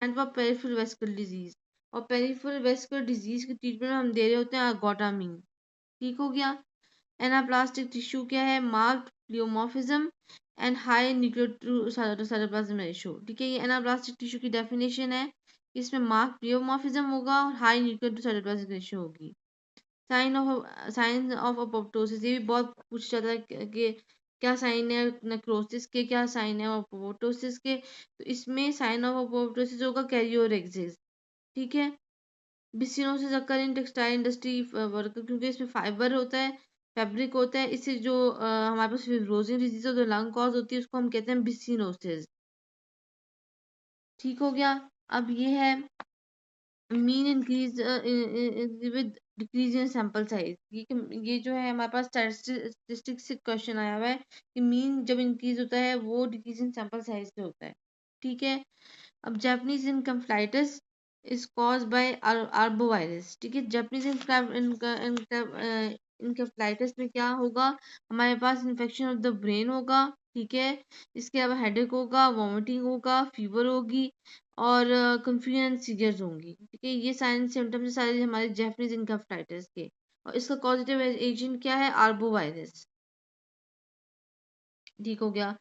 And for peripheral vascular disease, और peripheral vascular disease के treatment में हम दे रहे होते हैं आर्गोटामिन। ठीक हो गया। एनाप्लास्टिक टिश्यू क्या है? Marked pleomorphism and high nuclear to cytoplasm ratio. ठीक है, ये एनाप्लास्टिक टिश्यू की डेफिनेशन है। इसमें मार्क्ड प्लियोमॉर्फिज्म होगा और high nuclear to cytoplasm ratio होगी। साइन ऑफ अपोप्टोसिस, ये भी बहुत पूछा जाता है कि क्या साइन है नेक्रोसिस के, क्या साइन है अपोप्टोसिस के। तो इसमें साइन ऑफ अपोप्टोसिस होगा कैरियोरेक्सिस। ठीक है। बिसिनोसिस अकर इन टेक्सटाइल इंडस्ट्री वर्कर, क्योंकि इसमें फाइबर होता है, फैब्रिक होता है। इससे जो हमारे पास फिब्रोसिस डिजीज जो लंग कॉज होती है उसको हम कहते हैं बिसिनोसिस। ठीक हो गया। अब ये है mean increase with decrease in sample size. ये जो है हमारे पास स्टैटिस्टिक्स से क्वेश्चन आया हुआ है कि मीन जब इंक्रीज होता है वो डिक्रीज इन सैंपल साइज से होता है। ठीक है। अब जापानीज इनकम्फ्लाइटिस इज कॉज बाय आर्बोवायरस। ठीक है, जापानीज इनकम्फ्लाइटिस में क्या होगा? हमारे पास इन्फेक्शन ऑफ द ब्रेन होगा। ठीक है, इसके अलावा हेडेक होगा, वॉमिटिंग होगा, फीवर होगी और कंफ्यूजन एंड सीजर्स होंगी। ठीक है, ये साइन सिम्टम्स सारे हमारे जापानीज इनकम्फ्लाइटिस के। और इसका कॉजेटिव एजेंट क्या है? आर्बोवायरस। ठीक हो गया।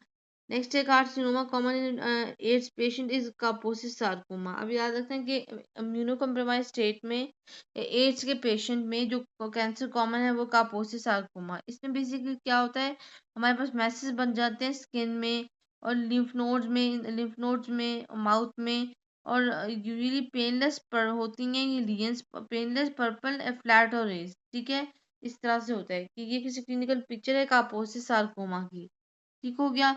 नेक्स्ट है carcinoma common in AIDS patient is Kaposi's sarcoma. अब याद रखते हैं कि इम्यूनो कम्प्रोमाइज स्टेट में एड्स के पेशेंट में जो कैंसर कॉमन है वो कापोसिस सार्कोमा। इसमें बेसिकली क्या होता है? हमारे पास मैसेज बन जाते हैं स्किन में और लिम्फ नोड्स में माउथ में, और यूजुअली पेनलेस पर होती हैं ये लीजन्स, पेनलेस पर्पल फ्लैट और रेज। ठीक है, इस तरह से होता है कि ये किसी क्लिनिकल पिक्चर है कापोसिस सार्कोमा की। ठीक हो गया।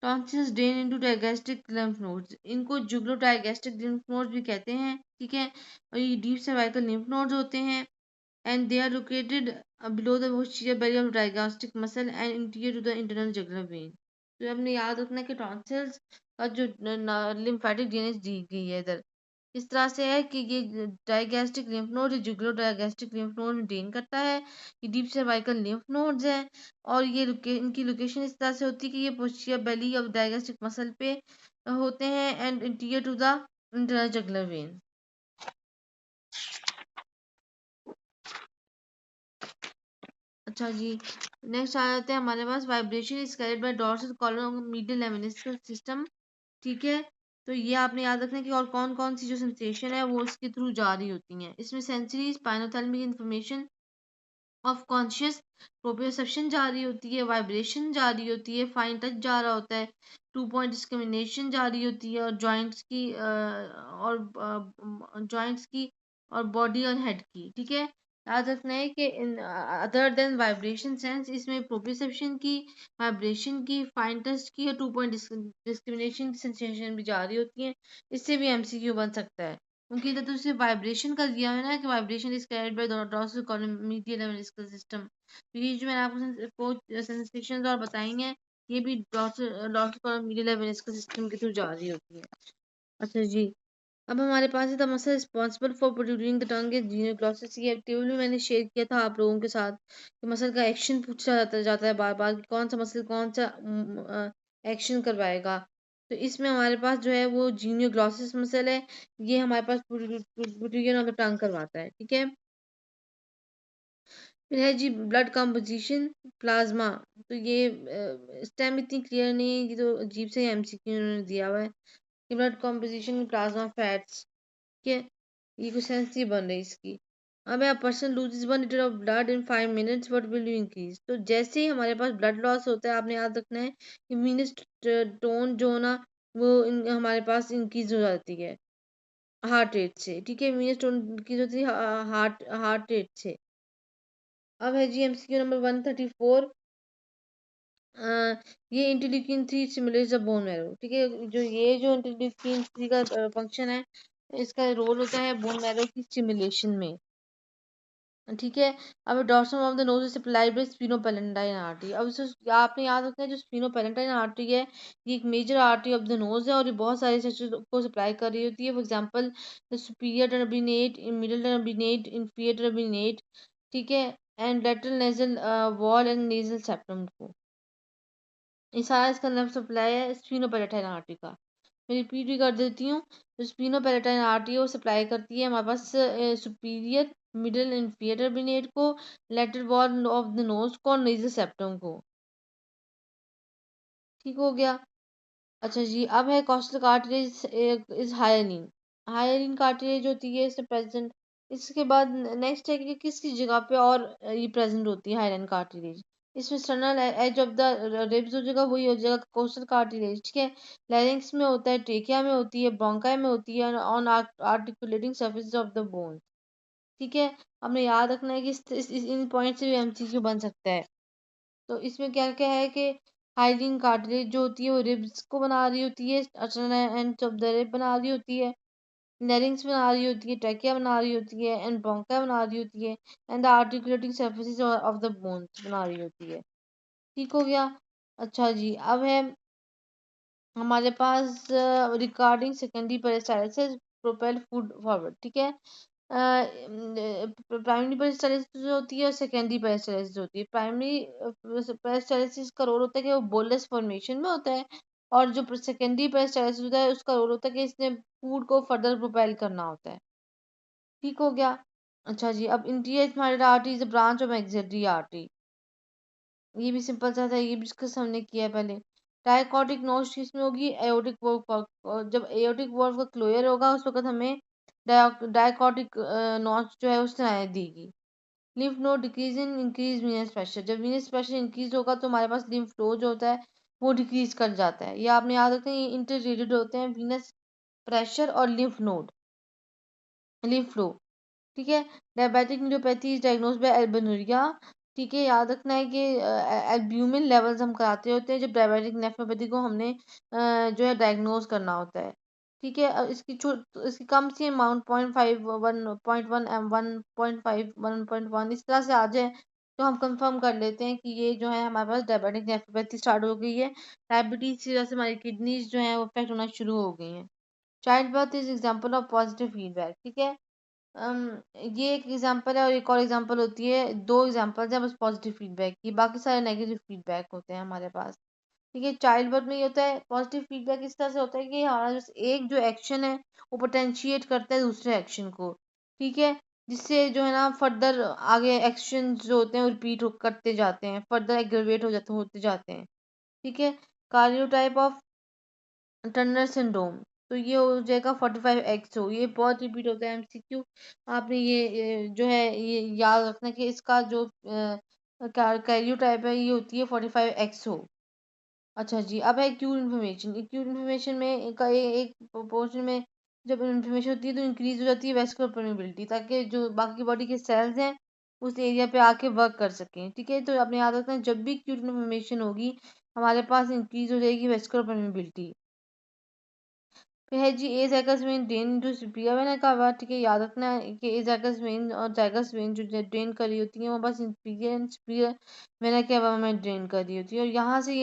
Tonsils drain into digastric lymph nodes, इनको जुगलो डायगेस्टिक लिम्फ नोड्स भी कहते हैं। ठीक है, और ये डीप सर्वाइकल लिम्फ नोड्स होते हैं and they are located below the posterior belly of digastric muscle and anterior to the internal jugular vein. तो हमने याद रखना है कि टॉन्सिल्स का जो लिम्फेटिक ड्रेनेज दी गई है इधर इस तरह से है कि ये डायगेस्टिक लिम्फ नोड जुगुलो डायगेस्टिक लिम्फ नोड में ड्रेन करता है। ये डीप सर्वाइकल लिम्फ नोड्स हैं और ये इनकी लोकेशन इस तरह से होती है कि ये posterior belly of digastric muscle पे होते हैं and anterior to the internal jugular vein. अच्छा जी, नेक्स्ट आ जाते हैं हमारे पास vibration is carried by dorsal column medial lemniscal system. ठीक है, तो ये आपने याद रखना है कि और कौन कौन सी जो सेंसेशन है वो इसके थ्रू जा रही होती हैं। इसमें sensory spinothalamic information of conscious proprioception जा रही होती है, वाइब्रेशन जा रही होती है, फाइन टच जा रहा होता है, 2 पॉइंट डिस्क्रिमिनेशन जा रही होती है, और जॉइंट्स की और बॉडी और हेड की। ठीक है, याद रखना है कि अदर देन वाइब्रेशन सेंस इसमें प्रोप्रियोसेप्शन की, वाइब्रेशन की, फाइन टच की और 2 पॉइंट डिस्क्रिमिनेशन की सेंसेशन भी जा रही होती है। इससे भी एमसीक्यू बन सकता है क्योंकि इधर तो उसे वाइब्रेशन का दिया है ना कि vibration is carried by dorsal column medial level system. तो ये जो मैंने आपको सेंसेशंस और बताई हैं ये भी dorsal column medial level system के थ्रू जा रही होती है। अच्छा जी, अब हमारे पास है the muscle responsible for producing the tongue is genioglossus. ये टेबल भी मैंने शेयर किया था आप लोगों के साथ कि मसल का एक्शन पूछा जाता है बार बार कि कौन सा मसल कौन सा एक्शन करवाएगा। तो इसमें हमारे पास जो है वो जीनियोग्लॉसिस मसल है, ये हमारे पास प्रोट्रूजन ऑफ द टंग करवाता है। ठीक है, फिर है जी ब्लड कंपोजिशन प्लाज्मा। तो ये स्टेम इतनी क्लियर नहीं है, ये तो अजीब से एमसीक्यू उन्होंने दिया हुआ है कि ब्लड कंपोजिशन प्लाज्मा फैट्स। ठीक है, ये कुछ सेंस नहीं बन रही इसकी। अब a person loses 1 litre of blood in 5 minutes what will you increase. तो जैसे ही हमारे पास ब्लड लॉस होता है आपने याद रखना है कि वीनस टोन जो ना वो हमारे पास इंक्रीज हो जाती है हार्ट रेट से। ठीक है, वीनस टोन इंक्रीज होती है हार्ट रेट से। अब है जी एमसीक्यू नंबर 134। ये interleukin 3 stimulates the bone marrow. ठीक है, जो इंटरल्यूकिन 3 का फंक्शन है इसका रोल होता है बोन मैरो की स्टिमुलेशन में। ठीक है, अब dorsal of the nose supplied by sphenopalatine artery. अब आपने याद रखना है जो स्फीनोपेलेंटाइन आर्टरी है ये एक major artery of the nose है और ये बहुत सारे सेक्शंस को सप्लाई कर रही होती है। For example the superior turbinate, middle turbinate, inferior turbinate. ठीक है, and lateral nasal wall and nasal septum को। ये सारा इसका नर्व सप्लाई है स्फीनोपेलेंटाइन आर्टरी का। मैं रिपीट भी कर देती हूँ जो स्पिनो आर्टरी है वो सप्लाई करती है हमारे पास सुपीरियर मिडिल इंफीरियर ब्रेनेट को, lateral wall of the nose को और नेजल सेप्टम को। ठीक हो गया। अच्छा जी, अब है कॉस्टल कार्टिलेज इज हायरिन। हायरिन कार्टिलेज होती है इसमें प्रेजेंट। इसके बाद नेक्स्ट है कि किस किस जगह पे और ये प्रेजेंट होती है हायरिन कार्टिलेज। इसमें sternal edge of the ribs हो जाएगा, वही हो जाएगा कोस्टल कार्टिलेज। ठीक है। लैरिंक्स में होता है, ट्रेकिया में होती है, ब्रोंकाई में होती है, on articulating surface of the bone. ठीक है। हमें याद रखना है कि इन पॉइंट से भी एमसीक्यू बन सकता है। तो इसमें क्या क्या है कि हाइजीन कार्टिलेज जो होती है वो रिब्स को बना रही होती है, eternal end of the rib बना रही होती है, नेरिंग्स बना रही होती है, ट्रैकिया बना रही होती है, एंड ब्रोंका बना रही होती है, and the articulating surfaces of the bones बना रही होती है। ठीक हो गया। अच्छा जी, अब है हमारे पास regarding secondary peristalsis propel food forward. ठीक है। प्राइमरी पेरिस्टालिसिस जो होती है और सेकेंडरी पेरिस्टालिसिस होती है। प्राइमरी पेरिस्टालिसिस का रोल होता है कि वो बोललेस फॉर्मेशन में होता है, और जो सेकेंडरी पेरिस्टालिसिस होता है उसका रोल होता है कि इसने फूड को फर्दर प्रोपेल करना होता है। ठीक हो गया। अच्छा जी, अब interior thyroid artery is a branch of axillary artery. ये भी सिंपल सा था, ये भी डिस्कस हमने किया है पहले। डायकॉटिक नोच किसमें होगी, एओटिक वॉल्व। जब एओटिक वॉल्व का क्लोयर होगा उस वक्त हमें डायकॉटिक नोच जो है उससे सुनाई देगी। Lymph node decrease in increase Venus pressure. जब वीनस प्रेशर इंक्रीज होगा तो हमारे पास लिम्फ फ्लो जो होता है वो डिक्रीज कर जाता है। ये आपने याद रखना है, ये इंटर रिलेटेड होते हैं, वीनस प्रेशर और लिम्फ नोड, लिम्फ फ्लो। ठीक है। Diabetic neuropathy is diagnose by albuminuria. ठीक है, याद रखना है कि एल्ब्यूमिन लेवल्स हम कराते होते हैं जब डायबिटिक नेफ्रोपैथी को हमने जो है डायग्नोज करना होता है। ठीक है। इसकी कम सी अमाउंट 0.5 1.1 एम 1.5 1.1 इस तरह से आ जाए तो हम कंफर्म कर लेते हैं कि ये जो है हमारे पास डायबिटिक नेफ्रोपैथी स्टार्ट हो गई है। डायबिटीज की वजह से हमारी किडनीज जो है वो अफेक्ट होना शुरू हो गई हैं। Child birth is example of positive feedback. ठीक है। अम, ये एक एग्जांपल है और एक और एग्जांपल होती है, दो एग्जांपल्स हैं बस पॉजिटिव फीडबैक की, बाकी सारे नेगेटिव फीडबैक होते हैं हमारे पास। ठीक है। चाइल्ड बर्थ में ये होता है पॉजिटिव फीडबैक इस तरह से होता है कि हमारा जो एक जो एक्शन है वो पोटेंशिएट करता है दूसरे एक्शन को। ठीक है। जिससे जो है ना फर्दर आगे एक्शन जो होते हैं वो रिपीट करते जाते हैं, फर्दर एग्रेवेट होते जाते हैं। ठीक है। कार्योटाइप ऑफ टर्नर सिंड्रोम, तो ये हो जाएगा 45X हो, ये बहुत रिपीट होता है एमसीक्यू। आपने ये जो है ये याद रखना कि इसका जो कैरियो टाइप है ये होती है 45X हो। अच्छा जी, अब है एक्यूट इन्फ्लेमेशन। एक्यूट इन्फ्लेमेशन में एक पोर्शन में जब इन्फ्लेमेशन होती है तो इंक्रीज हो जाती है वेस्कुलर परमेबिलिटी, ताकि जो बाकी बॉडी के सेल्स हैं उस एरिया पे आके वर्क कर सकें। ठीक है। तो आपने याद रखना है जब भी एक्यूट इन्फ्लेमेशन होगी हमारे पास इंक्रीज हो जाएगी वेस्कुलर परमेबिलिटी। फिर है जी ए जैकस वेन ड्रेन जो सुप्रिया वेना का हुआ। ठीक है, याद रखना है कि ए जैकस वेन और जैकस वेन जो ड्रेन कर रही होती है वो बस इंफीरियर एंड सुप्रियर वेना के हवा में ड्रेन कर रही होती है, और यहाँ से